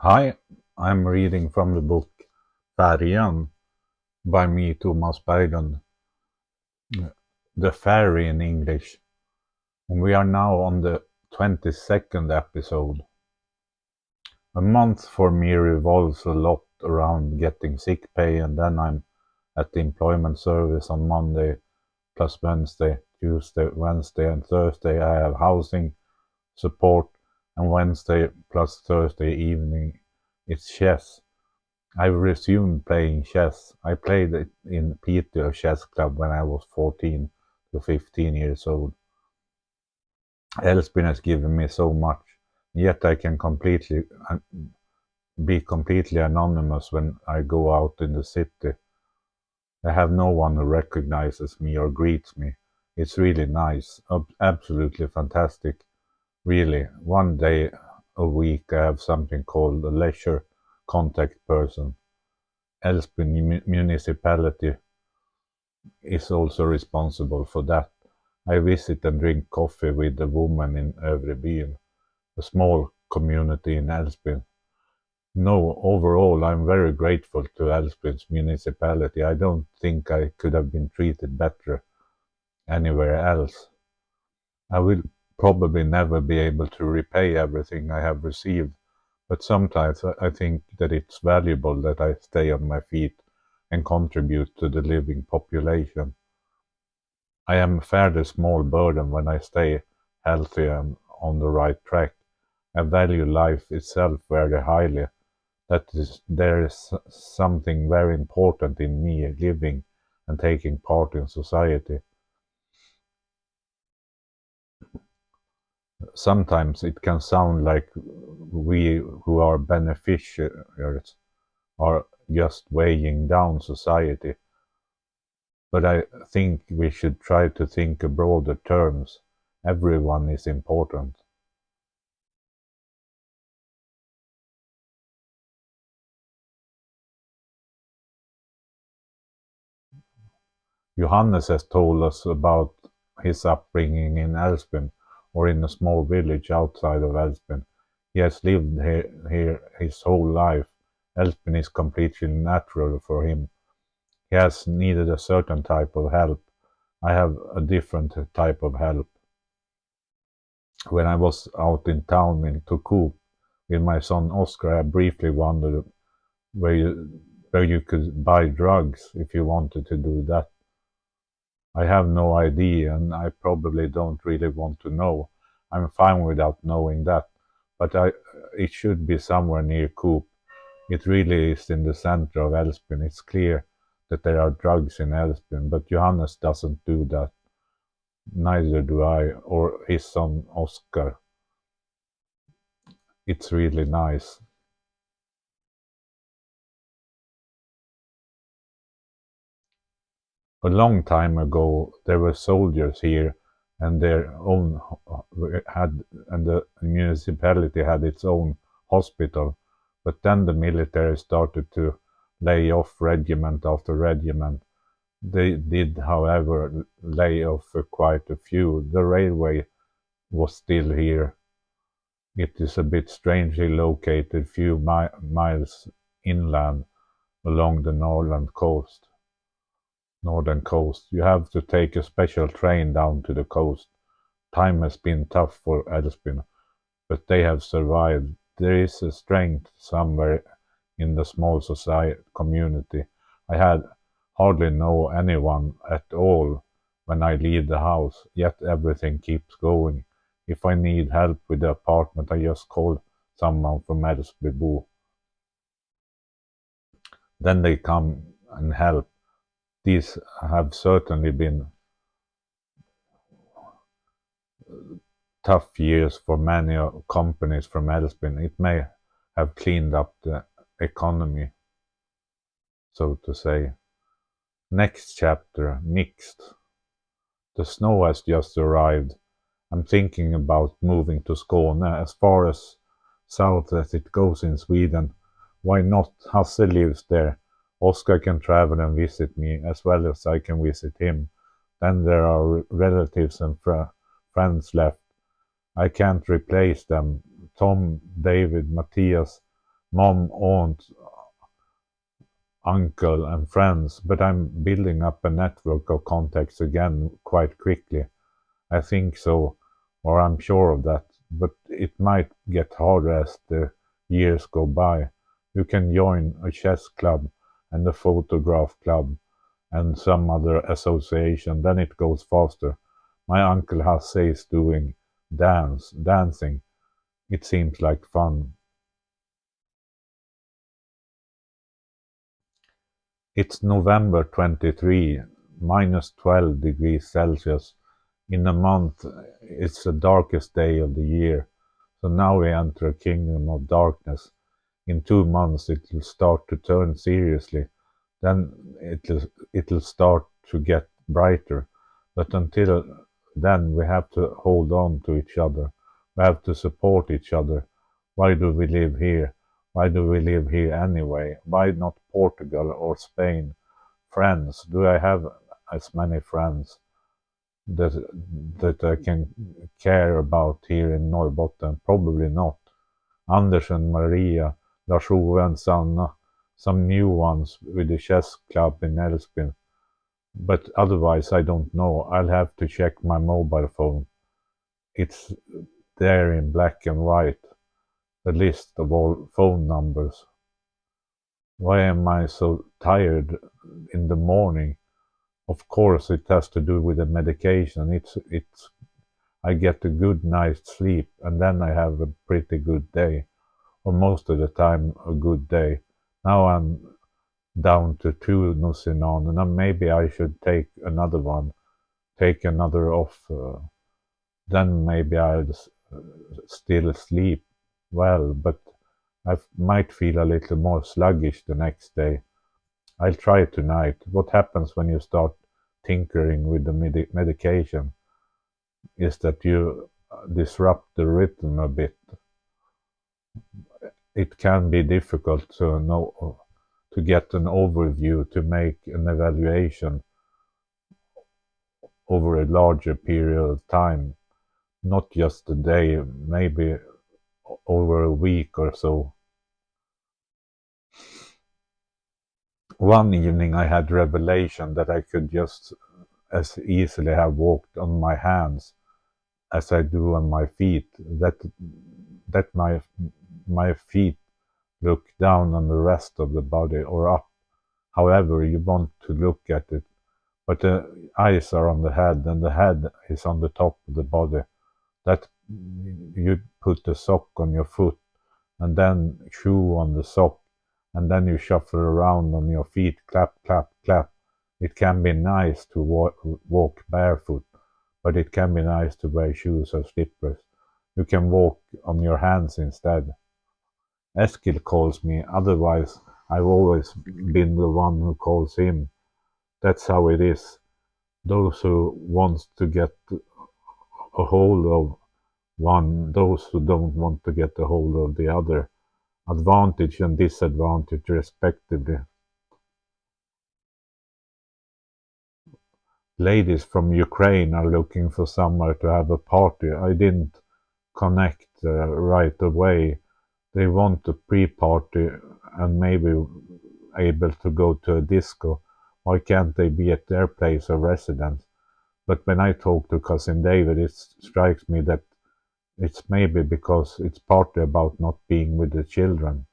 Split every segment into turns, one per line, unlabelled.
Hi, I'm reading from the book Färjan by me, Tomas Berglund, the ferry in English. And we are now on the 22nd episode. A month for me revolves a lot around getting sick pay, and then I'm at the employment service on Monday, plus Wednesday, Tuesday, Wednesday, and Thursday I have housing support, and Wednesday plus Thursday evening it's chess. I've resumed playing chess. I played it in Peter Chess Club when I was 14 to 15 years old. Elspin has given me so much, yet I can be completely anonymous when I go out in the city. I have no one who recognizes me or greets me. It's really nice, absolutely fantastic. Really, one day a week I have something called a leisure contact person. Elspin municipality is also responsible for that. I visit and drink coffee with the woman in Övreby, a small community in Älvsbyn. No, overall, I'm very grateful to Älvsbyn's municipality. I don't think I could have been treated better anywhere else. I will probably never be able to repay everything I have received, but sometimes I think that it's valuable that I stay on my feet and contribute to the living population. I am a fairly small burden when I stay healthy and on the right track. I value life itself very highly. There is something very important in me living and taking part in society. Sometimes it can sound like we who are beneficiaries are just weighing down society, but I think we should try to think in broader terms. Everyone is important. Johannes has told us about his upbringing in Älvsbyn, or in a small village outside of Älvsbyn. He has lived here his whole life. Älvsbyn is completely natural for him. He has needed a certain type of help. I have a different type of help. When I was out in town in Turku with my son Oscar, I briefly wondered where you could buy drugs if you wanted to do that. I have no idea, and I probably don't really want to know. I'm fine without knowing that, but it should be somewhere near Coop. It really is in the center of Älvsbyn. It's clear that there are drugs in Älvsbyn, but Johannes doesn't do that. Neither do I, or his son Oscar. It's really nice. A long time ago, there were soldiers here, and their own had and the municipality had its own hospital. But then the military started to lay off regiment after regiment. They did, however, lay off quite a few. The railway was still here. It is a bit strangely located, few miles inland along the northern coast. You have to take a special train down to the coast. Time has been tough for Älvsbyn, but they have survived. There is a strength somewhere in the small society community. I had hardly know anyone at all when I leave the house, yet everything keeps going. If I need help with the apartment, I just call someone from Älvsbybo. Then they come and help. These have certainly been tough years for many companies from Älvsbyn. It may have cleaned up the economy, so to say. Next chapter, mixed. The snow has just arrived. I'm thinking about moving to Skåne, as far as south as it goes in Sweden. Why not? Hasse lives there. Oscar can travel and visit me, as well as I can visit him. Then there are relatives and friends left. I can't replace them. Tom, David, Matthias, mom, aunt, uncle, and friends, but I'm building up a network of contacts again quite quickly. I think so, or I'm sure of that, but it might get harder as the years go by. You can join a chess club and a photograph club and some other association, then it goes faster. My uncle Hasse is doing dancing. It seems like fun. It's November 23, minus 12 degrees Celsius. In a month, it's the darkest day of the year. So now we enter a kingdom of darkness. In 2 months, it will start to turn seriously. Then it'll start to get brighter. But until then, we have to hold on to each other. We have to support each other. Why do we live here? Why do we live here anyway? Why not Portugal or Spain? Friends. Do I have as many friends that that I can care about here in Norrbotten? Probably not. Anders and Maria, Lars-Ove and Sanna, some new ones with the chess club in Älvsbyn. But otherwise, I don't know. I'll have to check my mobile phone. It's there in black and white, the list of all phone numbers. Why am I so tired in the morning? Of course, it has to do with the medication. It's I get a good night's sleep, and then I have a pretty good day, or most of the time a good day. Now I'm down to two Nusinon, and then maybe I should take another one, take another off. Then maybe I'll still sleep well, but I might feel a little more sluggish the next day. I'll try it tonight. What happens when you start tinkering with the medication is that you disrupt the rhythm a bit. It can be difficult to know, to get an overview, to make an evaluation over a larger period of time, not just a day, maybe over a week or so. One evening I had revelation that I could just as easily have walked on my hands as I do on my feet. That my feet look down on the rest of the body or up, however you want to look at it. But the eyes are on the head, and the head is on the top of the body. That you put the sock on your foot, and then shoe on the sock, and then you shuffle around on your feet, clap, clap, clap. It can be nice to walk barefoot, but it can be nice to wear shoes or slippers. You can walk on your hands instead. Eskil calls me, otherwise I've always been the one who calls him. That's how it is. Those who want to get a hold of one, those who don't want to get a hold of the other. Advantage and disadvantage respectively. Ladies from Ukraine are looking for somewhere to have a party. I didn't connect right away. They want a pre-party and maybe able to go to a disco. Why can't they be at their place of residence? But when I talk to cousin David, it strikes me that it's maybe because it's partly about not being with the children.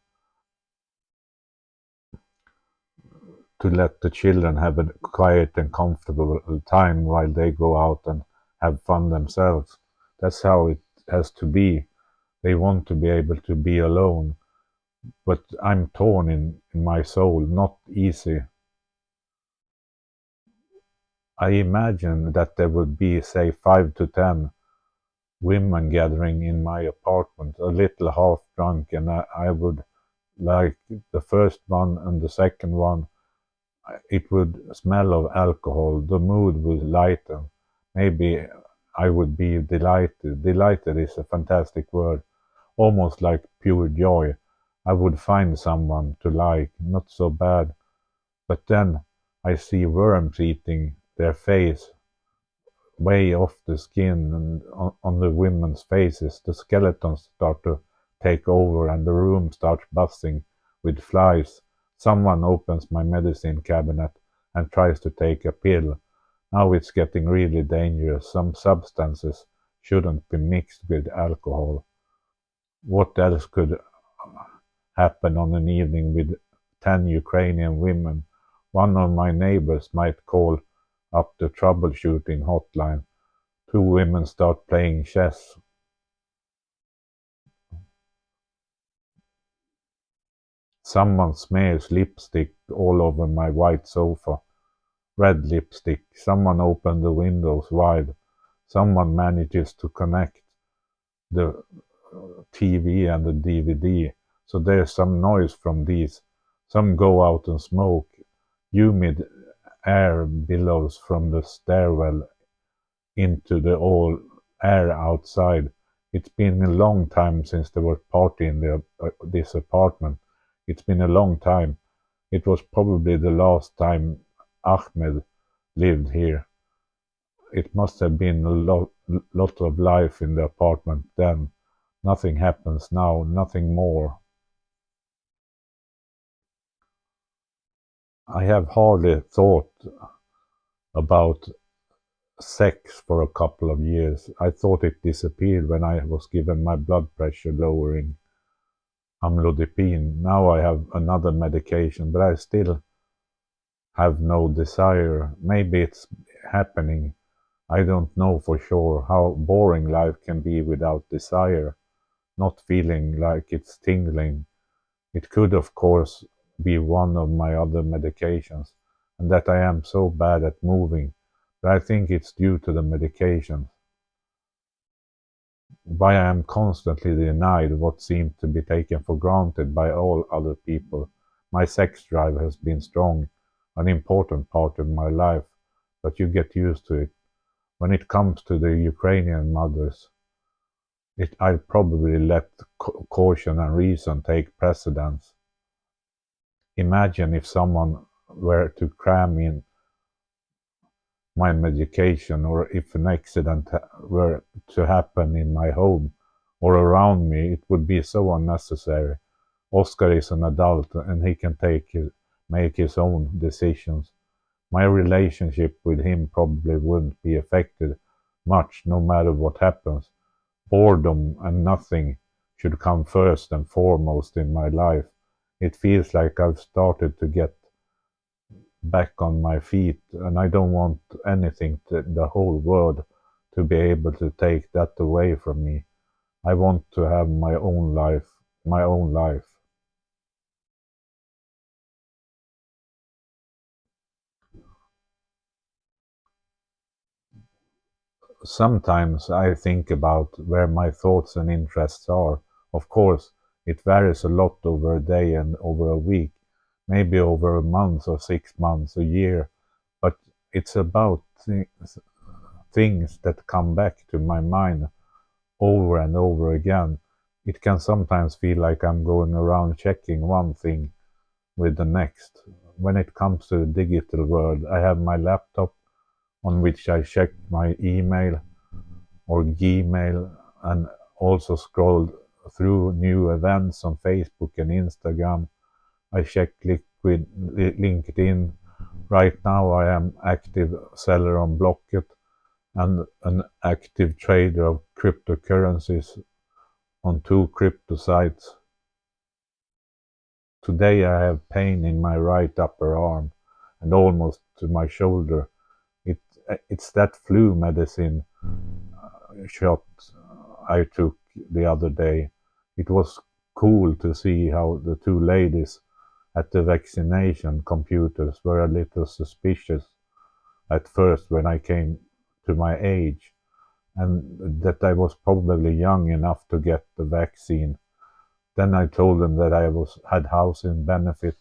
To let the children have a quiet and comfortable time while they go out and have fun themselves. That's how it has to be. They want to be able to be alone. But I'm torn in my soul, not easy. I imagine that there would be, say, 5 to 10 women gathering in my apartment, a little half drunk, and I would like the first one and the second one. It would smell of alcohol, the mood would lighten. Maybe I would be delighted. Delighted is a fantastic word, almost like pure joy. I would find someone to like, not so bad. But then I see worms eating their face way off the skin and on the women's faces. The skeletons start to take over and the room starts buzzing with flies. Someone opens my medicine cabinet and tries to take a pill. Now it's getting really dangerous. Some substances shouldn't be mixed with alcohol. What else could happen on an evening with 10 Ukrainian women? One of my neighbors might call up the troubleshooting hotline. Two women start playing chess. Someone smears lipstick all over my white sofa. Red lipstick. Someone opens the windows wide. Someone manages to connect the TV and the DVD. So there's some noise from these. Some go out and smoke. Humid air billows from the stairwell into the all air outside. It's been a long time since there was party in this apartment. It's been a long time. It was probably the last time Ahmed lived here. It must have been a lot of life in the apartment then. Nothing happens now, nothing more. I have hardly thought about sex for a couple of years. I thought it disappeared when I was given my blood pressure lowering amlodipine. Now I have another medication, but I still have no desire. Maybe it's happening. I don't know for sure how boring life can be without desire, not feeling like it's tingling. It could, of course, be one of my other medications, and that I am so bad at moving, but I think it's due to the medication. Why I am constantly denied what seems to be taken for granted by all other people. My sex drive has been strong, an important part of my life, but you get used to it. When it comes to the Ukrainian mothers, I probably let caution and reason take precedence. Imagine if someone were to cram in my medication, or if an accident were to happen in my home or around me, it would be so unnecessary. Oscar is an adult and he can make his own decisions. My relationship with him probably wouldn't be affected much no matter what happens. Boredom and nothing should come first and foremost in my life. It feels like I've started to get back on my feet, and I don't want anything, the whole world, to be able to take that away from me. I want to have my own life, my own life. Sometimes I think about where my thoughts and interests are. Of course, it varies a lot over a day and over a week, maybe over a month or 6 months, a year, but it's about things that come back to my mind over and over again. It can sometimes feel like I'm going around checking one thing with the next. When it comes to the digital world, I have my laptop on which I check my email or Gmail, and also scroll through new events on Facebook and Instagram. I check LinkedIn. Right now I am active seller on Blocket and an active trader of cryptocurrencies on two crypto sites. Today I have pain in my right upper arm and almost to my shoulder. It, it's that flu medicine shot I took the other day. It was cool to see how the two ladies at the vaccination computers were a little suspicious at first when I came to my age, and that I was probably young enough to get the vaccine. Then I told them that had housing benefit,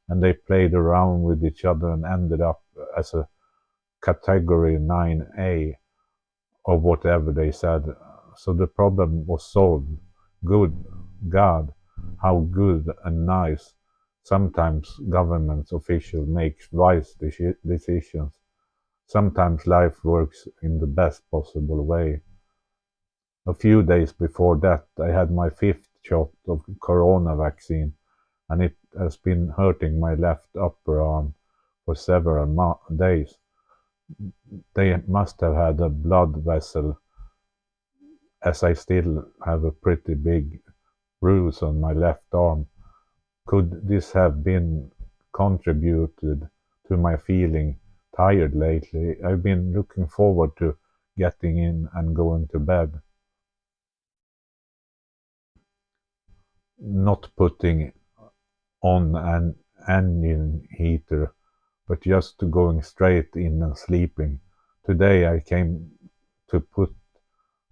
and they played around with each other and ended up as a category 9A or whatever they said. So the problem was solved. Good God, how good and nice. Sometimes government officials make wise decisions. Sometimes life works in the best possible way. A few days before that, I had my fifth shot of corona vaccine, and it has been hurting my left upper arm for several days. They must have had a blood vessel, as I still have a pretty big bruise on my left arm. Could this have been contributed to my feeling tired lately? I've been looking forward to getting in and going to bed. Not putting on an engine heater, but just to going straight in and sleeping. Today I came to put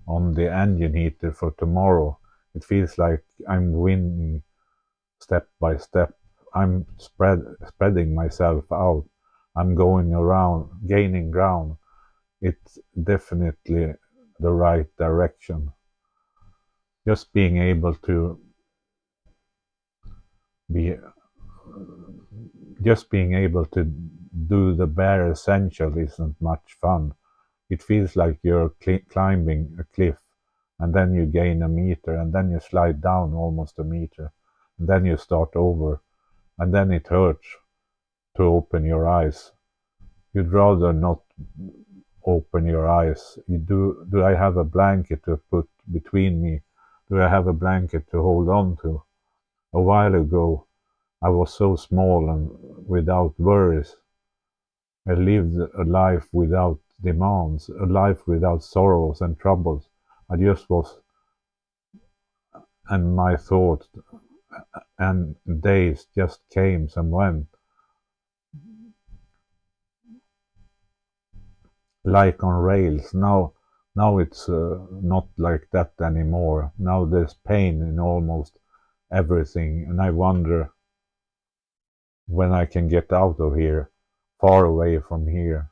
on the engine heater for tomorrow. It feels like I'm winning step by step. I'm spreading myself out. I'm going around, gaining ground. It's definitely the right direction. Just being able to be, just being able to do the bare essential isn't much fun. It feels like you're climbing a cliff, and then you gain a meter, and then you slide down almost a meter, and then you start over, and then it hurts to open your eyes. You'd rather not open your eyes. Do I have a blanket to put between me? Do I have a blanket to hold on to? A while ago, I was so small and without worries. I lived a life without demands, a life without sorrows and troubles. I just was, and my thoughts and days just came and went, like on rails. Now it's not like that anymore. Now there's pain in almost everything, and I wonder when I can get out of here, far away from here.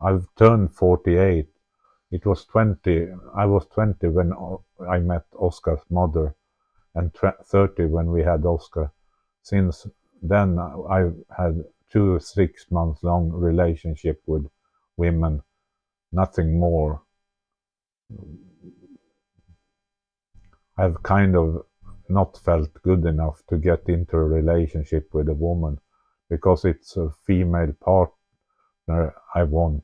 I've turned 48. It was 20. I was 20 when I met Oscar's mother, and 30 when we had Oscar. Since then, I've had 2 6 months long relationship with women, nothing more. I've kind of not felt good enough to get into a relationship with a woman because it's a female partner I want,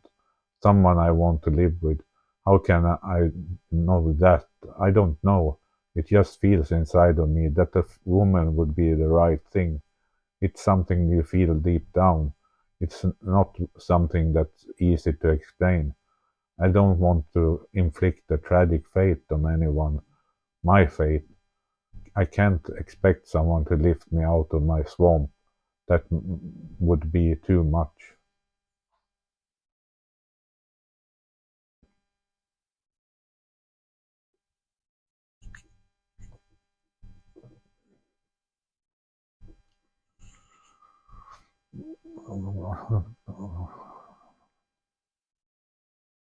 someone I want to live with. How can I know that? I don't know. It just feels inside of me that a woman would be the right thing. It's something you feel deep down. It's not something that's easy to explain. I don't want to inflict a tragic fate on anyone. My fate. I can't expect someone to lift me out of my swamp. That would be too much.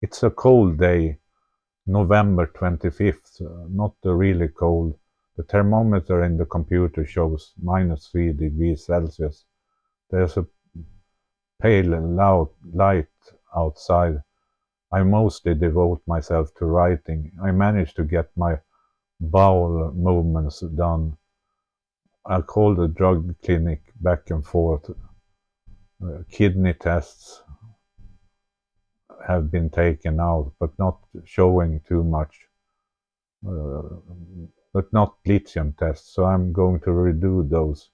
It's a cold day, November 25th, not really cold. The thermometer in the computer shows -3 degrees Celsius. There's a pale light outside. I mostly devote myself to writing. I managed to get my bowel movements done. I called the drug clinic back and forth. Kidney tests have been taken out, but not showing too much. Uh, but not lithium tests, so I'm going to redo those.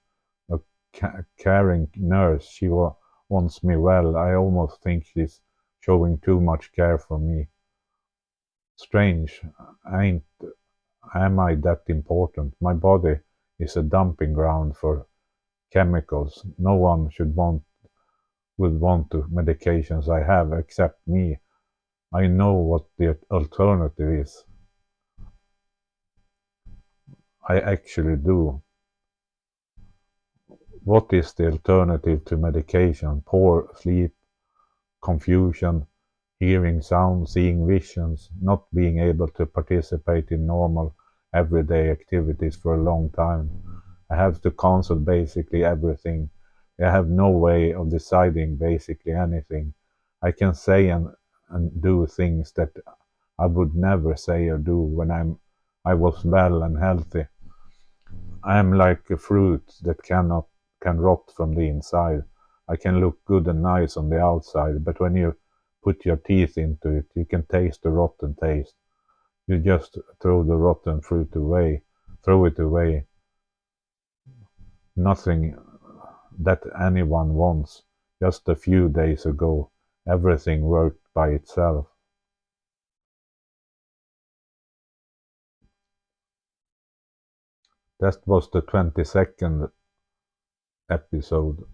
A caring nurse, she wants me well. I almost think she's showing too much care for me. Strange, ain't am I that important? My body is a dumping ground for chemicals. No one would want the medications I have except me. I know what the alternative is. I actually do. What is the alternative to medication? Poor sleep, confusion, hearing sound, seeing visions, not being able to participate in normal everyday activities for a long time. I have to cancel basically everything. I have no way of deciding basically anything. I can say and do things that I would never say or do when I was well and healthy. I am like a fruit that can rot from the inside. I can look good and nice on the outside, but when you put your teeth into it, you can taste the rotten taste. You just throw the rotten fruit away, throw it away. Nothing that anyone wants. Just a few days ago, everything worked by itself. That was the 22nd episode.